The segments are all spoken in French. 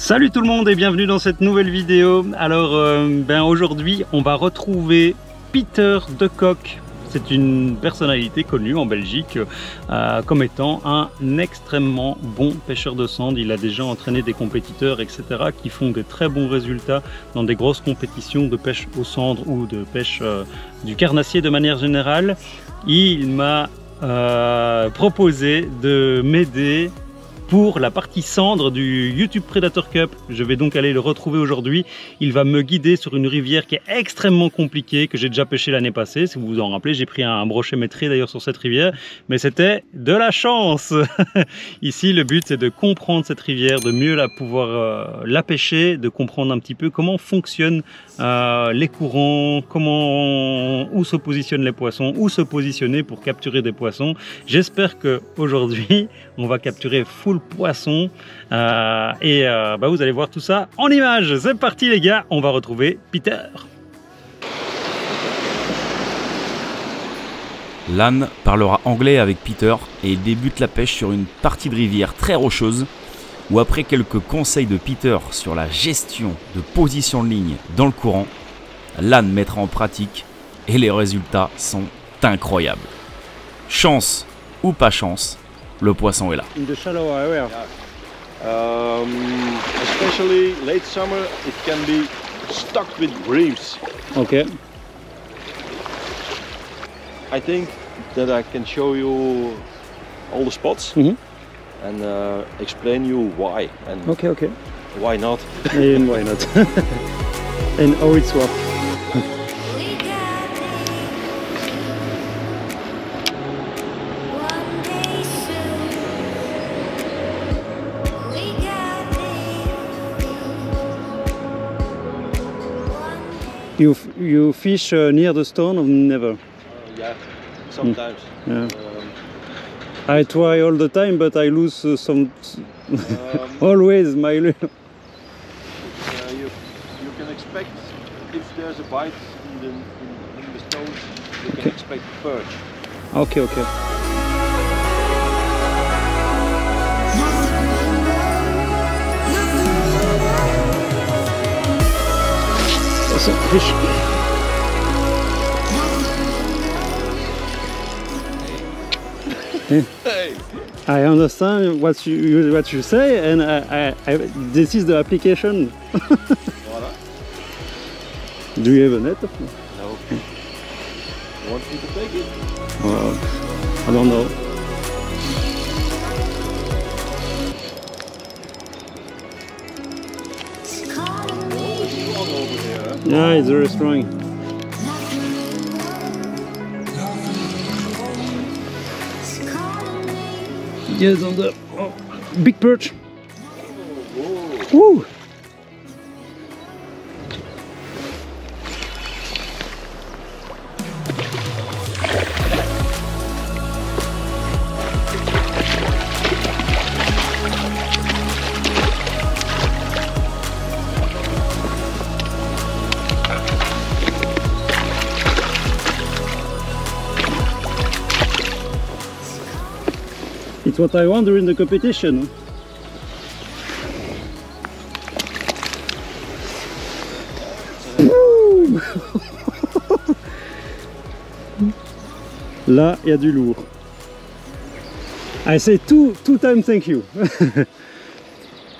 Salut tout le monde et bienvenue dans cette nouvelle vidéo. Alors aujourd'hui on va retrouver Peter de Kock. C'est une personnalité connue en Belgique comme étant un extrêmement bon pêcheur de sande. Il a déjà entraîné des compétiteurs etc. qui font des très bons résultats dans des grosses compétitions de pêche aux cendres ou de pêche du carnassier de manière générale. Il m'a proposé de m'aider pour la partie cendre du YouTube Predator Cup. Je vais donc aller le retrouver aujourd'hui. Il va me guider sur une rivière qui est extrêmement compliquée, que j'ai déjà pêché l'année passée. Si vous vous en rappelez, j'ai pris un brochet métré d'ailleurs sur cette rivière, mais c'était de la chance. Ici, le but c'est de comprendre cette rivière, de mieux pouvoir la pêcher, de comprendre un petit peu comment fonctionnent les courants, où se positionnent les poissons, où se positionner pour capturer des poissons. J'espère que aujourd'hui on va capturer full poisson vous allez voir tout ça en images. C'est parti les gars, on va retrouver Peter. Lan parlera anglais avec Peter et il débute la pêche sur une partie de rivière très rocheuse où après quelques conseils de Peter sur la gestion de position de ligne dans le courant, Lan mettra en pratique et les résultats sont incroyables. Chance ou pas chance, le poisson est là. In the shallow area. Especially late summer, it can be stuck with reefs. Okay. I think that I can show you all the spots and explain you why and Okay. why not. And why not? And how it's work. You fish near the stone or never? Yeah, sometimes. Yeah. I try all the time, but I lose some. Always my. You can expect if there's a bite in the stones, you can expect perch. Okay. Fish. Hey. I understand what you say, and this is the application. Voilà. Do you have a net? No. You want me to take it? I don't know. Yeah, it's very strong. Yes, on the big perch. Woo! It's what I want during the competition. Là, il y a du lourd. I say two times thank you.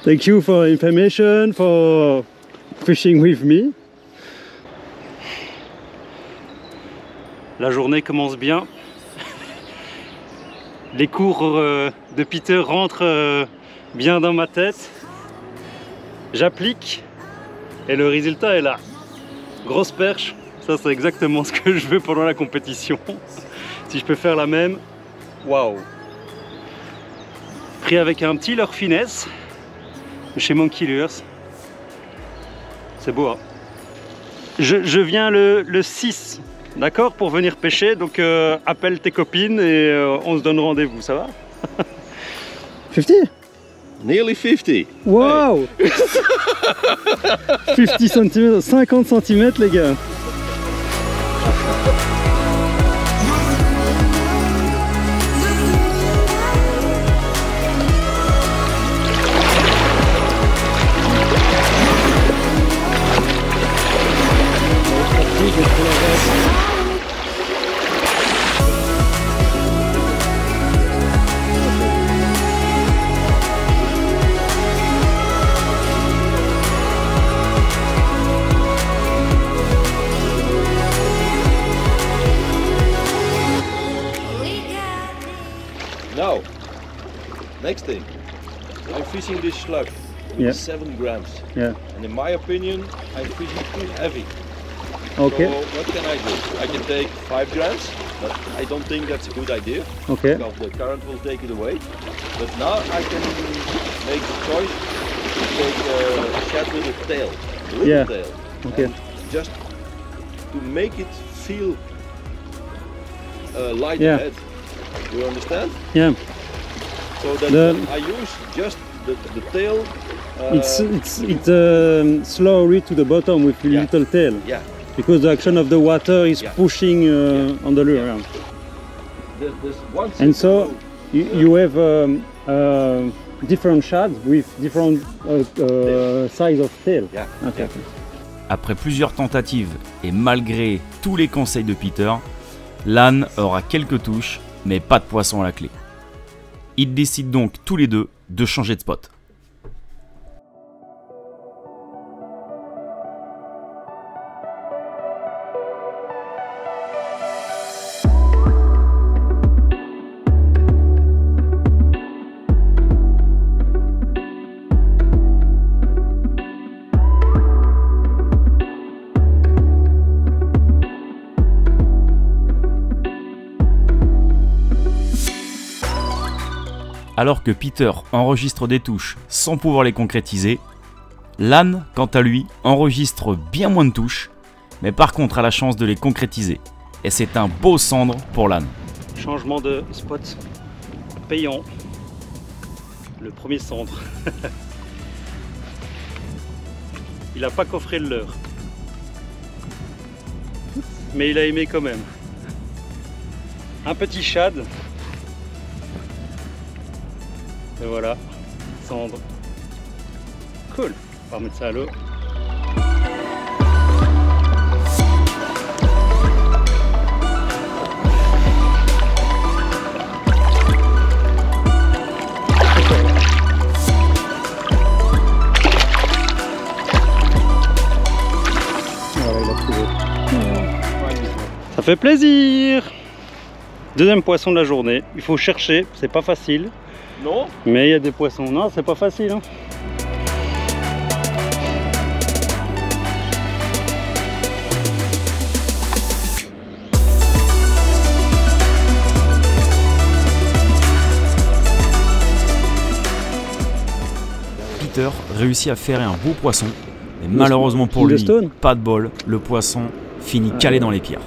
Thank you for information, for fishing with me. La journée commence bien. Les cours de Peter rentrent bien dans ma tête. J'applique et le résultat est là. Grosse perche, ça c'est exactement ce que je veux pendant la compétition. Si je peux faire la même, waouh! Pris avec un petit leurre finesse chez Monkey Lures. C'est beau, hein? Je viens le 6. D'accord, pour venir pêcher, donc appelle tes copines et on se donne rendez-vous, ça va? 50? Nearly 50. Wow! Hey. 50 cm, 50 cm les gars. Next thing, I'm fishing this slug with Yeah. 7 grams. Yeah. And in my opinion, I'm fishing too heavy. Okay. So what can I do? I can take 5 grams, but I don't think that's a good idea Okay. because the current will take it away. But now I can make the choice to take a shad with a tail, a little Yeah. tail. Okay. And just to make it feel light Yeah. head. Do you understand? Yeah. So that I use just the tail. It's slowly to the bottom with a Yeah. little tail. Yeah. Because the action of the water is Yeah. pushing on the lure. Yeah. There's one And system so you have different shads with different size of tail. Yeah. Okay. Yeah. Après plusieurs tentatives et malgré tous les conseils de Peter, l'âne aura quelques touches, mais pas de poisson à la clé. Ils décident donc tous les deux de changer de spot. Alors que Peter enregistre des touches sans pouvoir les concrétiser, l'âne, quant à lui, enregistre bien moins de touches, mais par contre a la chance de les concrétiser. Et c'est un beau cendre pour l'âne. Changement de spot payant. Le premier cendre. Il n'a pas coffré le leurre. Mais il a aimé quand même. Un petit shad. Et voilà, cendre. Cool. On va remettre ça à l'eau. Voilà, il a trouvé. Ça fait plaisir. Deuxième poisson de la journée. Il faut chercher, c'est pas facile. Non? Mais il y a des poissons. Non, c'est pas facile. Hein. Peter réussit à faire un beau poisson, mais malheureusement pour lui, Stone. pas de bol, le poisson finit calé dans les pierres.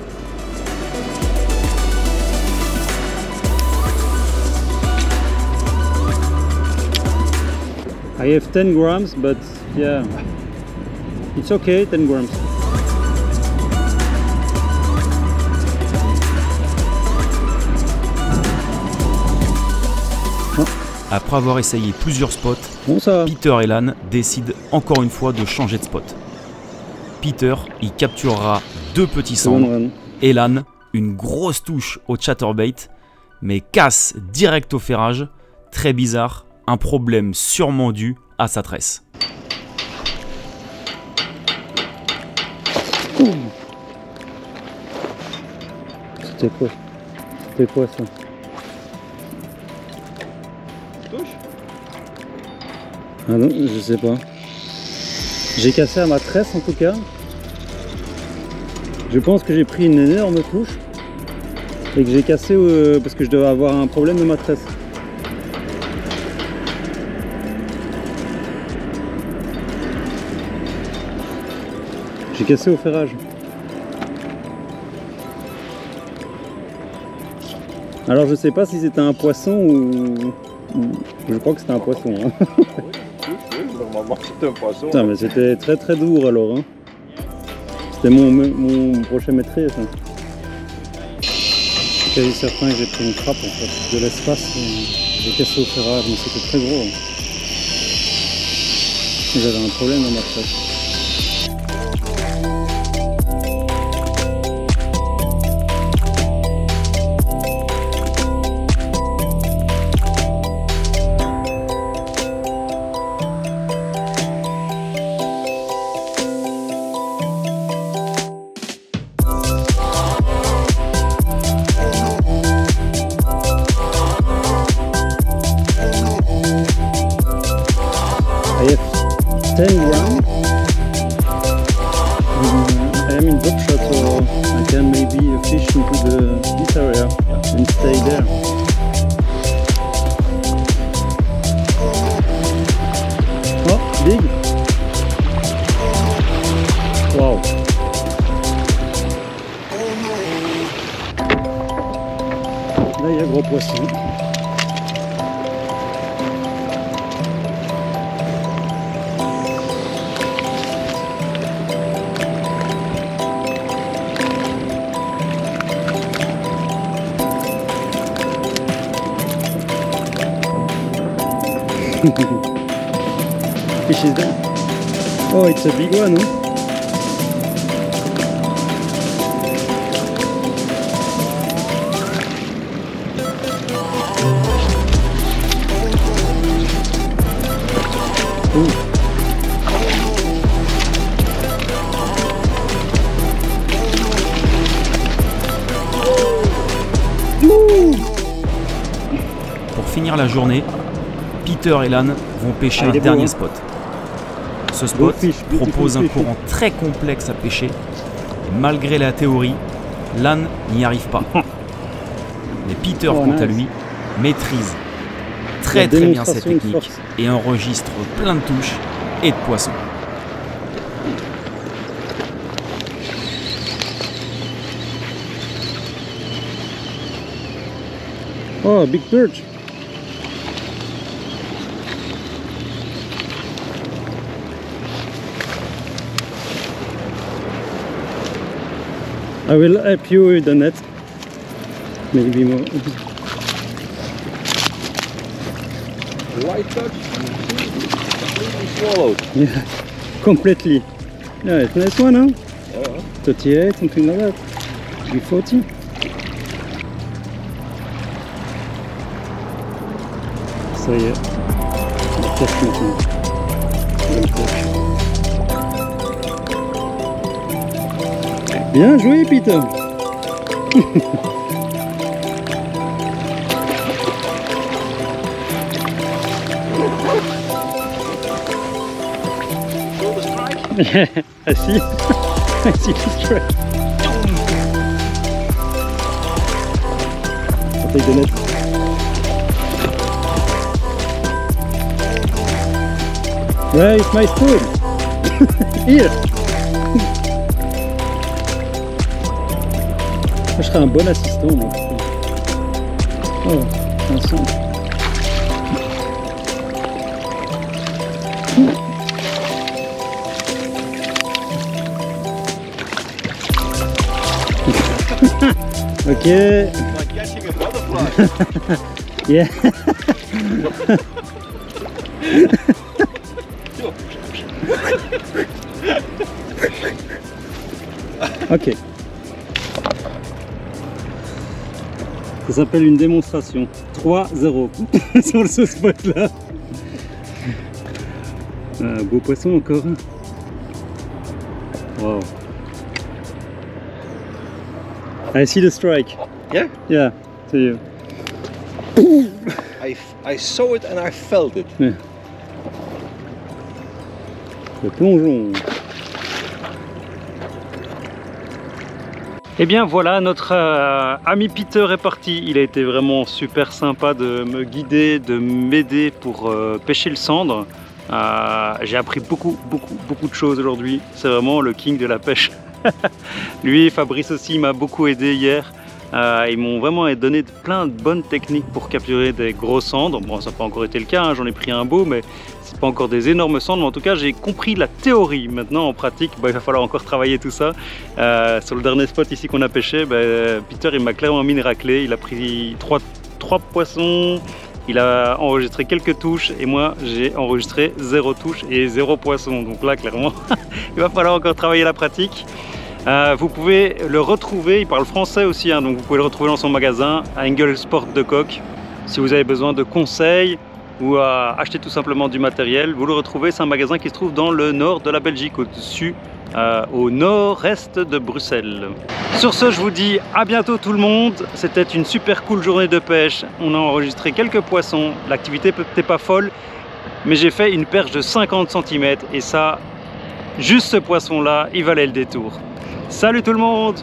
I have 10 grams, but yeah, it's okay, 10 grams. Après avoir essayé plusieurs spots, Bon, ça va. Peter et l'âne décident encore une fois de changer de spot. Peter y capturera 2 petits cendres One. et l'âne une grosse touche au chatterbait, mais casse direct au ferrage. Très bizarre, un problème sûrement dû à sa tresse. C'était quoi? C'était quoi ça? Touche? Ah non, je sais pas. J'ai cassé à ma tresse en tout cas. Je pense que j'ai pris une énorme touche et que j'ai cassé parce que je devais avoir un problème de ma tresse. J'ai cassé au ferrage. Alors je sais pas si c'était un poisson ou... Je crois que c'était un poisson. Hein. Oui, normalement c'est un poisson. Putain, mais c'était très très lourd alors. Hein. C'était mon prochain maîtrise. Hein. Je suis quasi certain que j'ai pris une frappe en fait. De l'espace, j'ai cassé au ferrage, mais c'était très gros. Hein. J'avais un problème dans ma tresse. I have 10 grams. I am in drop shot, so I can maybe fish into this area and stay there. Oh, big! Wow! Là, il y a gros poisson. Fish is there. Oh, it's a big one, huh? Pour finir la journée, Peter et Lan vont pêcher un dernier spot. Ce spot propose un courant très complexe à pêcher et malgré la théorie, Lan n'y arrive pas. Mais Peter, quant à lui, maîtrise très bien cette technique et enregistre plein de touches et de poissons. Oh, big perch! I will help you with the net. Maybe more. White touch, completely swallowed. Yeah, completely. Yeah, it's a nice one, huh? Yeah. 38, something like that. Maybe 40. Ça y est, la perche maintenant. Bien joué, Peter. I see. I see the strike. I'll take the net. Where is my spoon? Here. Je serais un bon assistant, moi. Oh, attention. Ok. Like catching a butterfly. Yeah. Ok. Ça s'appelle une démonstration. 3-0 sur ce spot là. Beau poisson encore. Wow. I see the strike. Yeah? Yeah, to you. I saw it and I felt it. Yeah. Le plongeon. Et bien voilà, notre ami Peter est parti. Il a été vraiment super sympa de me guider, de m'aider pour pêcher le sandre. J'ai appris beaucoup de choses aujourd'hui. C'est vraiment le king de la pêche. Lui, Fabrice aussi m'a beaucoup aidé hier. Ils m'ont vraiment donné plein de bonnes techniques pour capturer des gros sandres. Bon, ça n'a pas encore été le cas, hein. J'en ai pris un beau, mais c'est pas encore des énormes sandres. Mais en tout cas, j'ai compris la théorie. Maintenant, en pratique, il va falloir encore travailler tout ça. Sur le dernier spot ici qu'on a pêché, Peter, il m'a clairement mis une raclée. Il a pris trois poissons. Il a enregistré quelques touches et moi j'ai enregistré 0 touche et 0 poisson. Donc là, clairement, il va falloir encore travailler la pratique. Vous pouvez le retrouver, il parle français aussi, hein, donc vous pouvez le retrouver dans son magasin, Angel Sport de Coq. Si vous avez besoin de conseils ou à acheter tout simplement du matériel, vous le retrouvez. C'est un magasin qui se trouve dans le nord de la Belgique, au-dessus, au nord-est de Bruxelles. Sur ce, je vous dis à bientôt tout le monde. C'était une super cool journée de pêche. On a enregistré quelques poissons. L'activité peut-être pas folle, mais j'ai fait une perche de 50 cm et ça, juste ce poisson là, il valait le détour. Salut tout le monde!